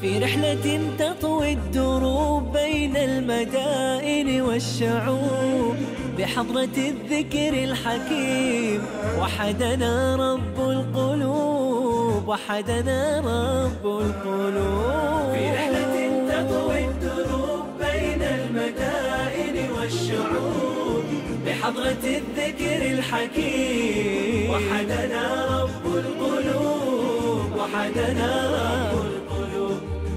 في رحلة تطوي الدروب بين المدائن والشعوب، بحضرة الذكر الحكيم وحدنا رب القلوب، وحدنا رب القلوب. في رحلة تطوي الدروب بين المدائن والشعوب، بحضرة الذكر الحكيم وحدنا رب القلوب، وحدنا رب القلوب.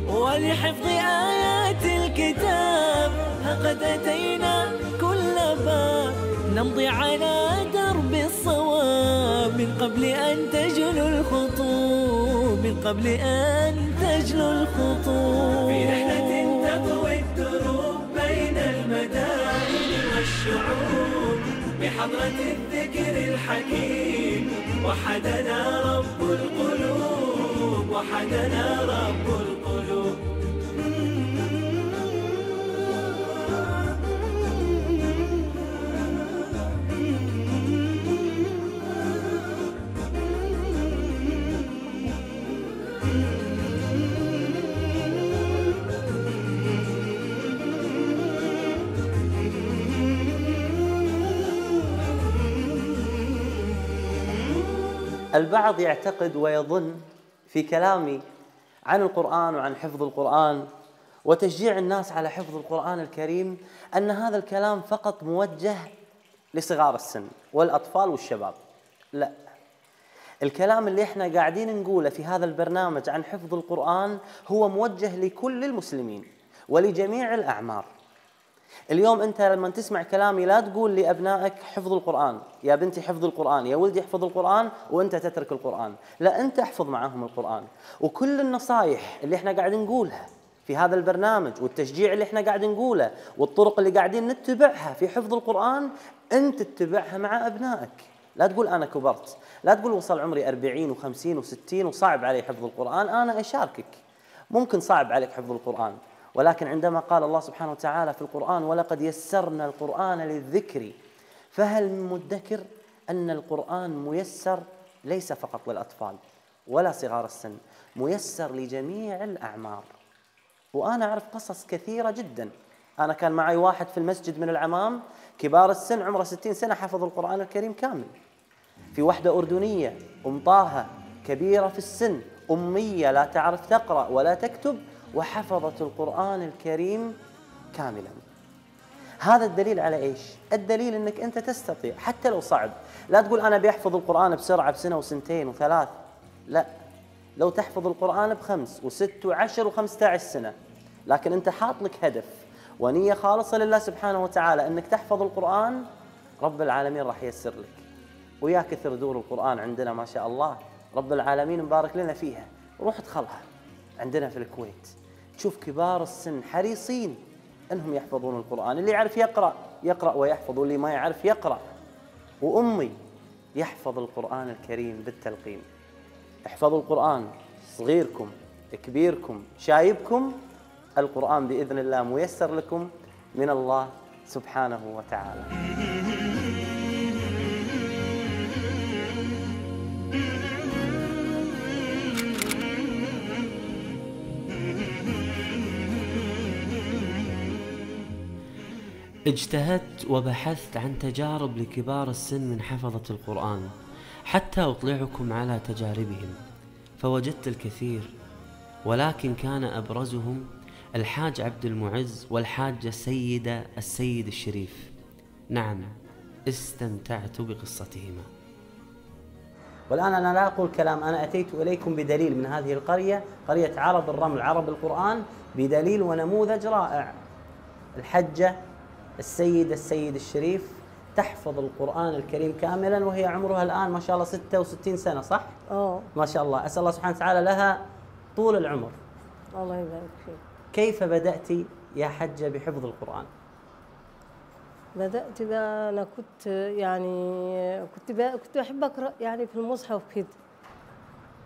ولحفظ آيات الكتاب قد أتينا كل باب، نمضي على درب الصواب من قبل أن تجلو الخطوب، من قبل أن تجلو الخطوب. في رحلة تطوي الدروب بين المدائن والشعوب، بحضرة الذكر الحكيم وحدنا رب القلوب، وحدنا رب القلوب. البعض يعتقد ويظن في كلامي عن القرآن وعن حفظ القرآن وتشجيع الناس على حفظ القرآن الكريم أن هذا الكلام فقط موجه لصغار السن والأطفال والشباب. لا، الكلام اللي احنا قاعدين نقوله في هذا البرنامج عن حفظ القرآن هو موجه لكل المسلمين ولجميع الأعمار. اليوم أنت لما تسمع كلامي لا تقول لأبنائك حفظ القرآن، يا بنتي حفظ القرآن، يا ولدي احفظ القرآن وأنت تترك القرآن. لا، أنت احفظ معهم القرآن. وكل النصائح اللي احنا قاعدين نقولها في هذا البرنامج والتشجيع اللي احنا قاعدين نقوله والطرق اللي قاعدين نتبعها في حفظ القرآن أنت تتبعها مع أبنائك. لا تقول أنا كبرت، لا تقول وصل عمري 40 و50 و60 وصعب علي حفظ القرآن. أنا أشاركك، ممكن صعب عليك حفظ القرآن، ولكن عندما قال الله سبحانه وتعالى في القرآن ولقد يسرنا القرآن للذكر فهل من مدكر، أن القرآن ميسر ليس فقط للأطفال ولا صغار السن، ميسر لجميع الأعمار. وأنا أعرف قصص كثيرة جدا. أنا كان معي واحد في المسجد من العمام كبار السن عمره 60 سنة حفظ القرآن الكريم كامل. في وحدة أردنية أم طه كبيرة في السن أمية لا تعرف تقرأ ولا تكتب وحفظت القرآن الكريم كاملا. هذا الدليل على إيش؟ الدليل أنك أنت تستطيع حتى لو صعب. لا تقول أنا بيحفظ القرآن بسرعة بسنة وسنتين وثلاث، لا، لو تحفظ القرآن ب5 و6 و10 و15 سنة، لكن أنت حاط لك هدف ونية خالصة لله سبحانه وتعالى أنك تحفظ القرآن، رب العالمين راح ييسر لك. ويا كثر دور القرآن عندنا ما شاء الله، رب العالمين مبارك لنا فيها. روح ادخلها عندنا في الكويت، تشوف كبار السن حريصين أنهم يحفظون القرآن. اللي يعرف يقرأ يقرأ ويحفظ، واللي ما يعرف يقرأ. وأمي يحفظ القرآن الكريم بالتلقين. احفظوا القرآن، صغيركم كبيركم شايبكم، القرآن بإذن الله ميسر لكم من الله سبحانه وتعالى. اجتهدت وبحثت عن تجارب لكبار السن من حفظة القرآن حتى أطلعكم على تجاربهم، فوجدت الكثير، ولكن كان أبرزهم الحاج عبد المعز والحاجة السيدة السيد الشريف. نعم، استمتعت بقصتهما. والآن أنا لا أقول كلام، أنا أتيت إليكم بدليل من هذه القرية، قرية عرب الرمل عرب القرآن، بدليل ونموذج رائع. الحجة السيد الشريف تحفظ القرآن الكريم كاملا وهي عمرها الآن ما شاء الله 66 سنة، صح؟ ما شاء الله. أسأل الله سبحانه وتعالى لها طول العمر. الله يبارك فيك. كيف بدأت يا حجة بحفظ القرآن؟ بدأت بقى، أنا كنت بحب أقرأ يعني في المصحف كده.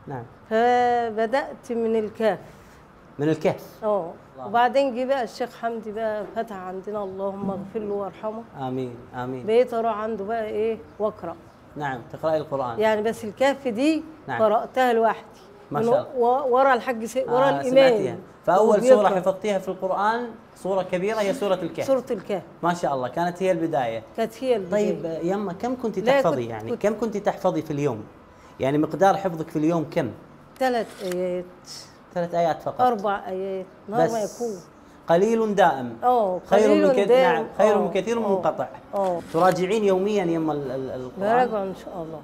نعم. فبدأت من الكهف. من الكهف. وبعدين جه بقى الشيخ حمدي بقى فتح عندنا، اللهم اغفر له وارحمه. آمين آمين. بقيت أروح عنده بقى إيه وأقرأ. نعم، تقرأي القرآن. يعني بس الكهف دي نعم. قرأتها لوحدي. ما شاء الله. ورا الحق ورا الإمام. سمعتيها. فأول سورة وبيقرأ. حفظتيها في القرآن صورة كبيرة هي سورة الكهف. سورة الكهف ما شاء الله، كانت هي البداية. كانت هي البداية. طيب يما كم كنت لا، تحفظي يعني؟ كم كنت تحفظي في اليوم؟ يعني مقدار حفظك في اليوم كم؟ 3 آيات 3 آيات فقط. 4 آيات نهار ما بس يكون. قليل دائم. خير قليل من كثير. دائم. نعم، خير من كثير منقطع. تراجعين يوميا يما القرآن؟ براجع إن شاء الله.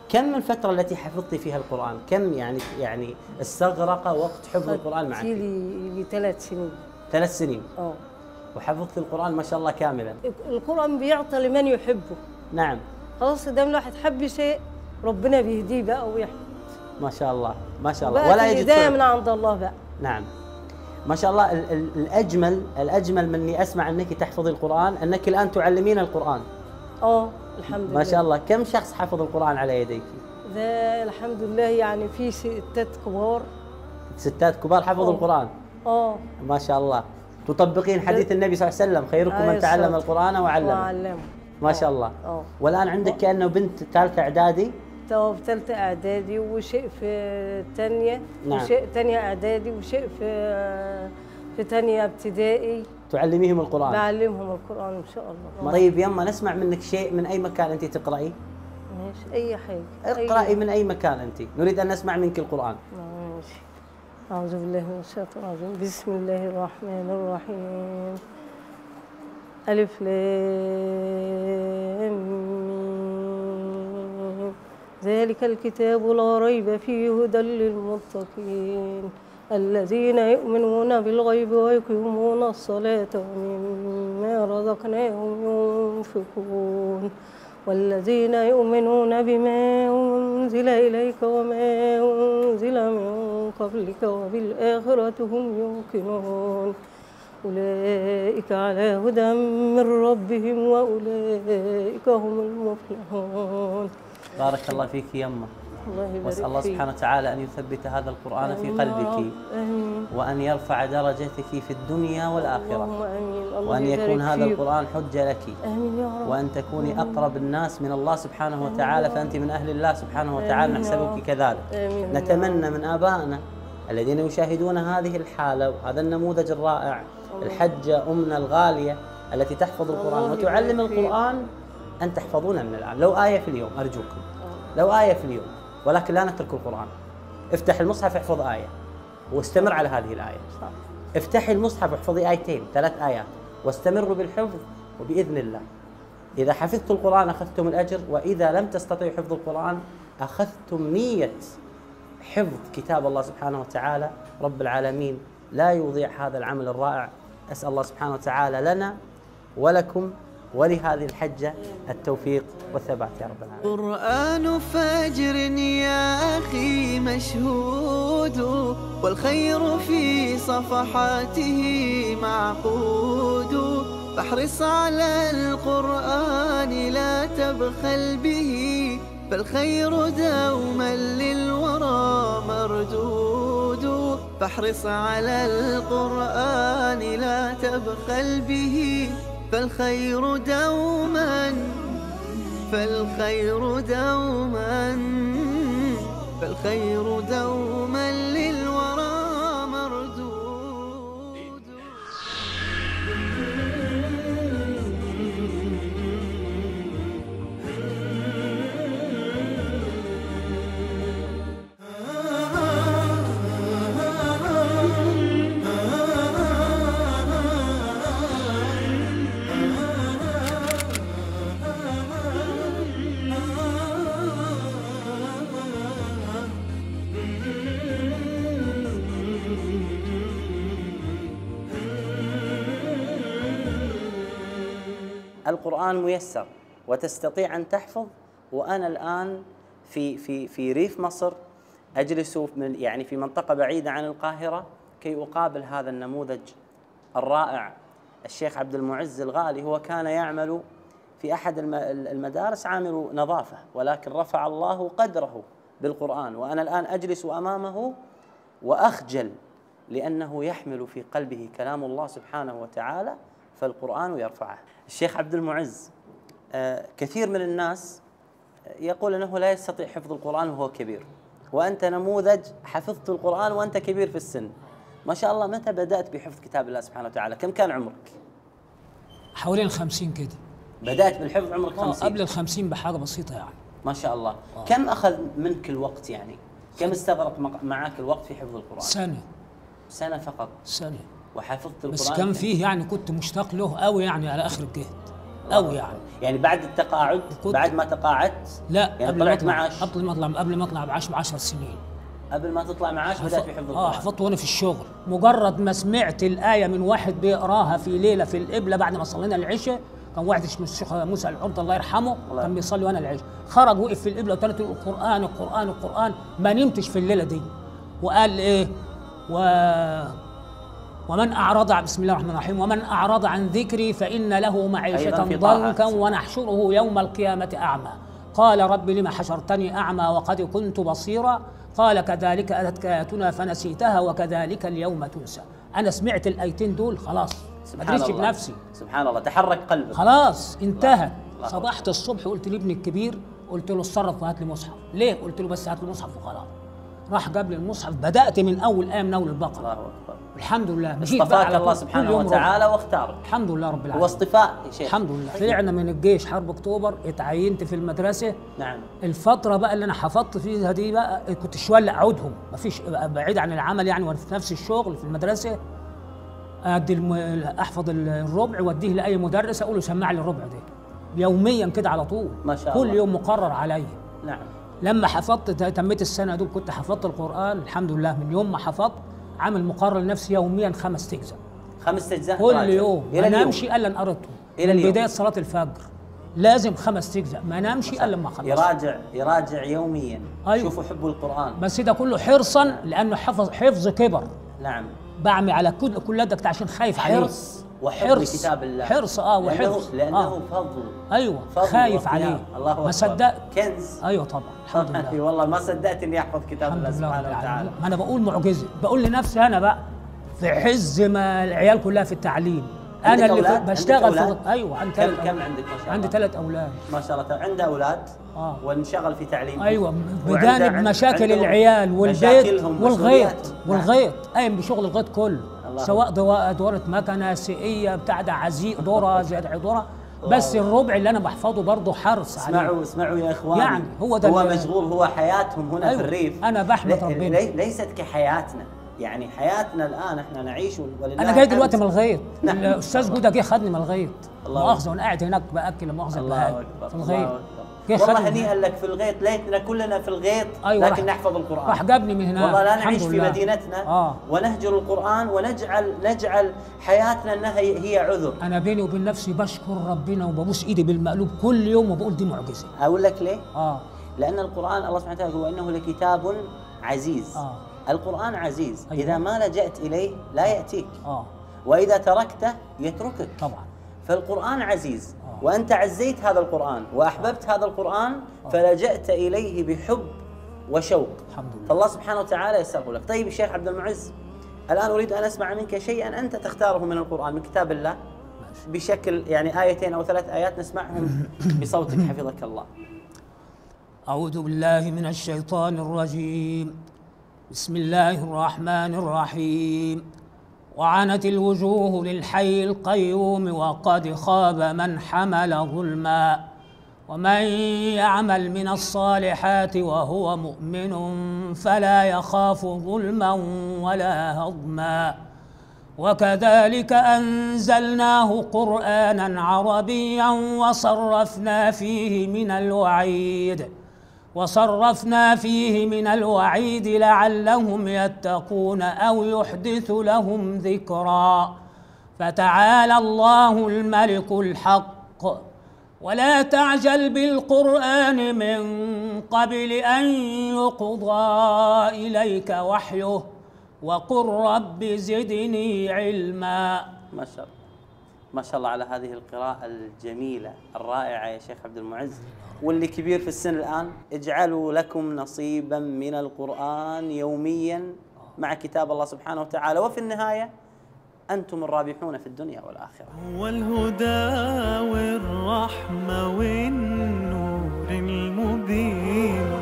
كم الفترة التي حفظتي فيها القرآن؟ كم يعني استغرق وقت حفظ القرآن معك؟ لي 3 سنين. 3 سنين. وحفظت القرآن ما شاء الله كاملا. القرآن بيعطى لمن يحبه. نعم. خلاص دام الواحد حب شيء ربنا بيهديه بقى ويحفظ. ما شاء الله ما شاء الله. ولا يجد الهداية من عند الله بقى. نعم. ما شاء الله. الأجمل من إني أسمع أنك تحفظي القرآن أنك الآن تعلمين القرآن. الحمد لله. ما شاء الله. كم شخص حفظ القرآن على يديك؟ ده الحمد لله يعني في ستات كبار. ستات كبار حفظوا القرآن؟ ما شاء الله. تطبقين حديث النبي صلى الله عليه وسلم خيركم من تعلم القرآن وعلمه. ما شاء الله. والآن عندك كأنه بنت ثالثة إعدادي؟ تو في ثالثة إعدادي وشيء في ثانية. نعم. وشيء ثانية إعدادي وشيء في ثانية ابتدائي. تعلميهم القرآن؟ بعلمهم القرآن إن شاء الله. طيب يما نسمع منك شيء من أي مكان أنت تقرأي؟ ماشي أي حاجة. اقرأي من أي مكان أنت، نريد أن نسمع منك القرآن. ماشي. أعوذ بالله من الشيطان الرجيم. بسم الله الرحمن الرحيم. ألف لام ميم. ذلك الكتاب لا ريب فيه هدى للمتقين الذين يؤمنون بالغيب ويقيمون الصلاة ومما رزقناهم ينفقون والذين يؤمنون بما أنزل إليك وما أنزل من قبلك وبالآخرة هم يوقنون أولئك على هدى من ربهم وأولئك هم المفلحون. بارك الله فيك يما. واسأل الله سبحانه وتعالى أن يثبت هذا القرآن في قلبك وأن يرفع درجتك في الدنيا والآخرة وأن يكون هذا القرآن حجة لك وأن تكوني أقرب الناس من الله سبحانه وتعالى، فأنت من أهل الله سبحانه وتعالى، نحسبك كذلك. نتمنى من آبائنا الذين يشاهدون هذه الحالة وهذا النموذج الرائع، الحجة أمنا الغالية التي تحفظ القرآن وتعلم القرآن، أن تحفظون من الآن لو آية في اليوم، أرجوكم لو آية في اليوم، ولكن لا نترك القرآن. افتح المصحف احفظ آية واستمر على هذه الآية. افتحي المصحف واحفظي آيتين 3 آيات واستمروا بالحفظ، وبإذن الله إذا حفظت القرآن أخذتم الأجر، وإذا لم تستطيعوا حفظ القرآن أخذتم نية حفظ كتاب الله سبحانه وتعالى. رب العالمين لا يضيع هذا العمل الرائع. أسأل الله سبحانه وتعالى لنا ولكم ولهذه الحجة التوفيق والثبات يا رب العالمين. قرآن فجر يا أخي مشهود، والخير في صفحاته معقود، فاحرص على القرآن لا تبخل به، فالخير دوما للورى مردود، فاحرص على القرآن لا تبخل به، فالخير دوما للورى مردود. القرآن ميسر وتستطيع أن تحفظ. وأنا الآن في ريف مصر أجلس يعني في منطقة بعيدة عن القاهرة كي أقابل هذا النموذج الرائع الشيخ عبد المعز الغالي. هو كان يعمل في أحد المدارس عامل نظافة، ولكن رفع الله قدره بالقرآن، وأنا الآن أجلس أمامه وأخجل لأنه يحمل في قلبه كلام الله سبحانه وتعالى، فالقرآن يرفعه. الشيخ عبد المعز كثير من الناس يقول أنه لا يستطيع حفظ القرآن وهو كبير، وأنت نموذج حفظت القرآن وأنت كبير في السن ما شاء الله. متى بدأت بحفظ كتاب الله سبحانه وتعالى؟ كم كان عمرك؟ حوالين 50 كده. بدأت بالحفظ عمرك 50؟ قبل ال50 بحاجة بسيطة يعني. ما شاء الله. كم أخذ منك الوقت يعني؟ كم استغرق معك الوقت في حفظ القرآن؟ سنة فقط؟ سنة. وحفظت القرآن؟ بس كان فيه يعني كنت مشتاق له قوي يعني على آخر الجهد قوي يعني بعد التقاعد، بعد ما تقاعدت؟ لا يعني طلعت معاش؟ قبل ما اطلع ب10 سنين. قبل ما تطلع معاش بدأت بحفظ القرآن؟ حفظت وانا في الشغل. مجرد ما سمعت الآية من واحد بيقراها في ليلة في القبلة بعد ما صلينا العشاء، كان واحد اسمه الشيخ موسى العرض الله يرحمه كان بيصلي وانا العشاء، خرج وقف في القبلة وقال القرآن القرآن القرآن. ما نمتش في الليلة دي. وقال ايه؟ ومن أعرض بسم الله الرحمن الرحيم ومن أعرض عن ذكري فإن له معيشة ضنكا ونحشره يوم القيامة أعمى. قال رب لما حشرتني أعمى وقد كنت بصيرا؟ قال كذلك أتتك آياتنا فنسيتها وكذلك اليوم تنسى. أنا سمعت الآيتين دول خلاص ما أدريش بنفسي. سبحان الله، تحرك قلبك خلاص انتهت. صبحت الصبح قلت لابني الكبير، قلت له اتصرف وهات لي مصحف. ليه؟ قلت له بس هات لي مصحف وخلاص. راح جاب لي المصحف، بدأت من أول آية من أول البقرة. الله أكبر. الحمد لله. اصطفاك الله سبحانه وتعالى واختارك. الحمد لله رب العالمين. هو اصطفاء يا شيخ. الحمد لله. طلعنا من الجيش حرب أكتوبر، اتعينت في المدرسة. نعم. الفترة بقى اللي أنا حفظت فيها دي بقى كنت شوية أعودهم، مفيش بعيد عن العمل يعني، وأنا في نفس الشغل في المدرسة. أحفظ الربع وأديه لأي مدرس أقول له سمع لي الربع ده يوميا كده على طول. ما شاء الله. كل يوم مقرر عليا. نعم. لما حفظت تميت السنة دول كنت حفظت القرآن الحمد لله. من يوم ما حفظت عامل مقرر لنفسي يوميا 5 أجزاء. 5 أجزاء كل يوم. ما نامش إلا أن قريتهم. من بداية صلاة الفجر لازم 5 أجزاء، ما نامش إلا لما خلص. يراجع يوميا. أيوة. شوفوا حب القرآن. بس ده كله حرصا لأنه حفظ كبر. نعم. بعمل على كل ده عشان خايف عليه. حرص وحب لكتاب الله. حرص وحرص لأنه فضل. ايوه فضل خايف عليه. الله أكبر. ما صدقت. كنز. ايوه طبعا الحمد لله. والله ما صدقت اني احفظ كتاب الله سبحانه وتعالى. ما انا بقول معجزه، بقول لنفسي انا بقى في حز ما العيال كلها في التعليم. انا اللي بشتغل في ايوه. كم عندك ما شاء الله؟ عندي 3 أولاد ما شاء الله. عنده اولاد وانشغل في تعليم. ايوه بجانب مشاكل العيال والبيت والغيط قايم بشغل الغيط كله، سواء دورة مكنه سئيه بتاع ده عزيق ذره زيادة ذره. بس الربع اللي انا بحفظه برضه حرص عليه. اسمعوا يا اخواني، يعني هو مشغول، هو حياتهم هنا في الريف. انا بحمد ربنا. ليست كحياتنا، يعني حياتنا الان احنا نعيش ولله. انا جاي دلوقتي من الغيط. الاستاذ جوده جه خدني من الغيط مؤاخذه، وانا قاعد هناك باكل مؤاخذه في الغيط. والله هنيئا لك في الغيط، ليتنا كلنا في الغيط. أيوة لكن نحفظ القرآن. راح جابني من هناك. والله لا نعيش في مدينتنا ونهجر القرآن ونجعل حياتنا انها هي عذر. انا بيني وبين نفسي بشكر ربنا وببوس ايدي بالمقلوب كل يوم وبقول دي معجزه. اقول لك ليه؟ لان القرآن الله سبحانه وتعالى يقول انه لكتاب عزيز. القرآن عزيز. أيوة. اذا ما لجأت اليه لا يأتيك. واذا تركته يتركك. طبعا. فالقرآن عزيز. وأنت عزيت هذا القرآن وأحببت هذا القرآن فلجأت إليه بحب وشوق. الحمد لله. فالله سبحانه وتعالى يسره لك. طيب الشيخ عبد المعز، الآن أريد أن أسمع منك شيئا أنت تختاره من القرآن من كتاب الله بشكل يعني 2 أو 3 آيات نسمعهم بصوتك حفظك الله. أعوذ بالله من الشيطان الرجيم. بسم الله الرحمن الرحيم. وعنت الوجوه للحي القيوم وقد خاب من حمل ظلما ومن يعمل من الصالحات وهو مؤمن فلا يخاف ظلما ولا هضما وكذلك أنزلناه قرآنا عربيا وصرفنا فيه من الوعيد لعلهم يتقون أو يحدث لهم ذكرا فتعالى الله الملك الحق ولا تعجل بالقرآن من قبل أن يقضى إليك وحيه وقل رب زدني علما. ما شاء الله على هذه القراءة الجميلة الرائعة يا شيخ عبد المعز. واللي كبير في السن الآن اجعلوا لكم نصيبا من القرآن يوميا مع كتاب الله سبحانه وتعالى، وفي النهاية أنتم الرابحون في الدنيا والآخرة. هو الهدى والرحمة والنور المبين،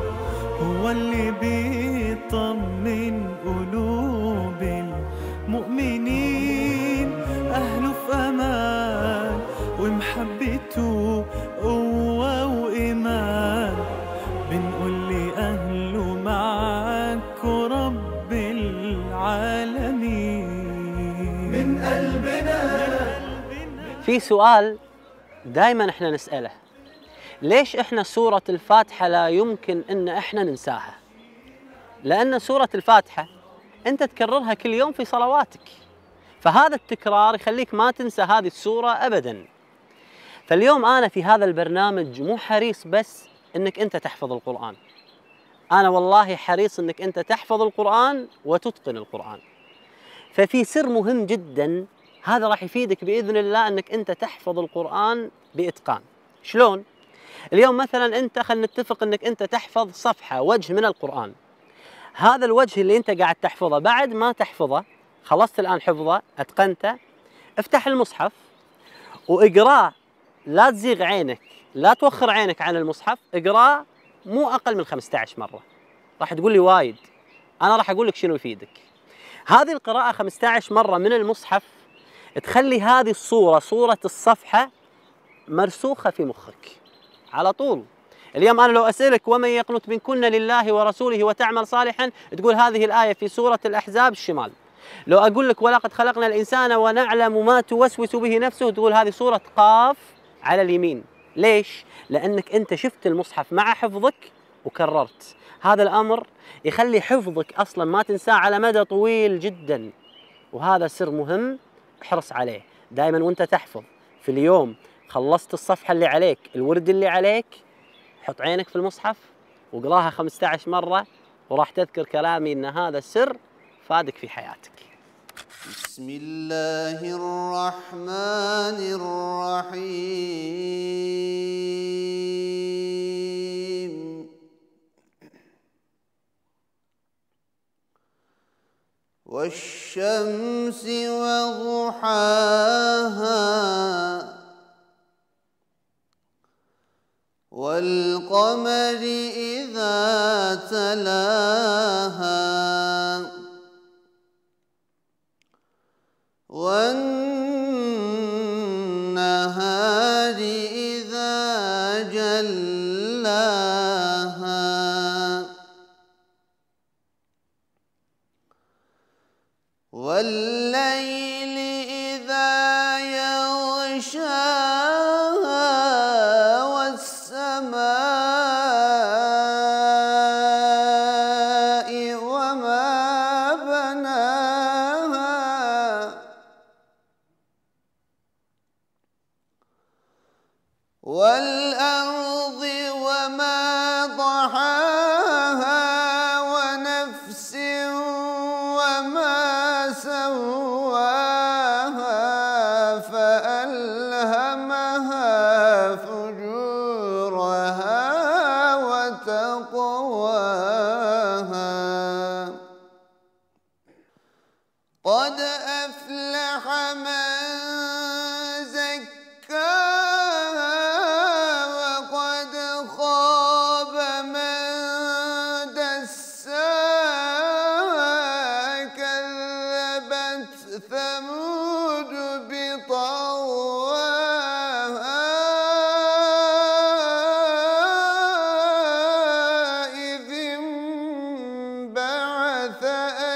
هو هو اللي بيطمن قلوب المؤمنين، أهله في أمان ومحبته قوة وإيمان، بنقول لأهله معك ورب العالمين من قلبنا. في سؤال دائما احنا نسأله، ليش احنا سورة الفاتحة لا يمكن ان احنا ننساها؟ لأن سورة الفاتحة انت تكررها كل يوم في صلواتك، فهذا التكرار يخليك ما تنسى هذه السورة أبدا. فاليوم أنا في هذا البرنامج مو حريص بس انك انت تحفظ القرآن، أنا والله حريص انك انت تحفظ القرآن وتتقن القرآن. ففي سر مهم جدا هذا راح يفيدك بإذن الله انك انت تحفظ القرآن بإتقان. شلون؟ اليوم مثلا انت خلينا نتفق انك انت تحفظ صفحة وجه من القرآن، هذا الوجه اللي انت قاعد تحفظه بعد ما تحفظه، خلصت الآن حفظه أتقنته، افتح المصحف واقراه، لا تزيغ عينك، لا توخر عينك عن المصحف، اقراه مو أقل من 15 مرة. راح تقول لي وايد، أنا راح أقول لك شنو يفيدك. هذه القراءة 15 مرة من المصحف تخلي هذه الصورة، صورة الصفحة، مرسوخة في مخك على طول. اليوم أنا لو أسألك ومن يقنت منكن لله ورسوله وتعمل صالحا، تقول هذه الآية في سورة الأحزاب الشمال. لو أقول لك ولقد خلقنا الإنسان ونعلم ما توسوس به نفسه، تقول هذه سورة قاف على اليمين. ليش؟ لأنك أنت شفت المصحف مع حفظك وكررت. هذا الأمر يخلي حفظك أصلا ما تنساه على مدى طويل جدا، وهذا سر مهم احرص عليه دائما. وانت تحفظ في اليوم خلصت الصفحة اللي عليك، الورد اللي عليك، حط عينك في المصحف واقراها 15 مرة، وراح تذكر كلامي ان هذا السر فادك في حياتك. بسم الله الرحمن الرحيم. والشمس وضحاها والقمر إذا تلاها والنهار إذا جلاها والليل إذا يغشاها والسماء وما بناها والأرض وما ضحاها ونفس وما سواها فألهمها فجورها وتقواها قد أفلح من زكاها وقد خاب من دساها كذبت ثمود بطغواها إذ انبعث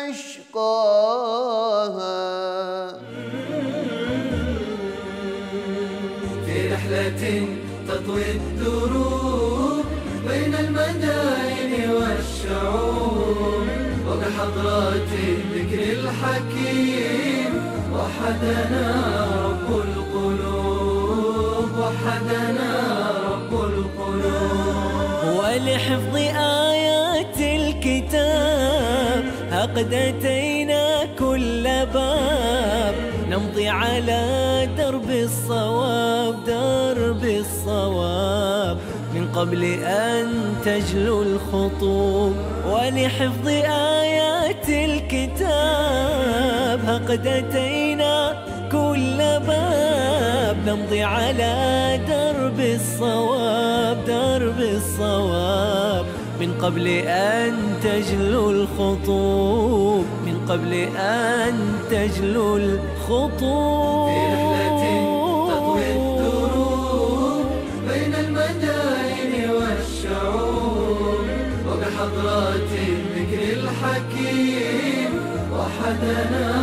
أشقاها في رحلة تطوي الدروب بين المدائن والشعوب وبحضرات الذكر الحكيم وحدنا رب القلوب، وحدنا رب القلوب. ولحفظ آيات الكتاب قد أتينا كل باب نمضي على درب الصواب، درب الصواب من قبل أن تجلو الخطوب. ولحفظ آيات الكتاب قد أتينا كل باب نمضي على درب الصواب، درب الصواب من قبل أن تجلو الخطوب، من قبل أن تجلو الخطوب. في رحلة تطوي الدروب بين المدائن والشعوب، وبحضرات الذكر الحكيم وحدنا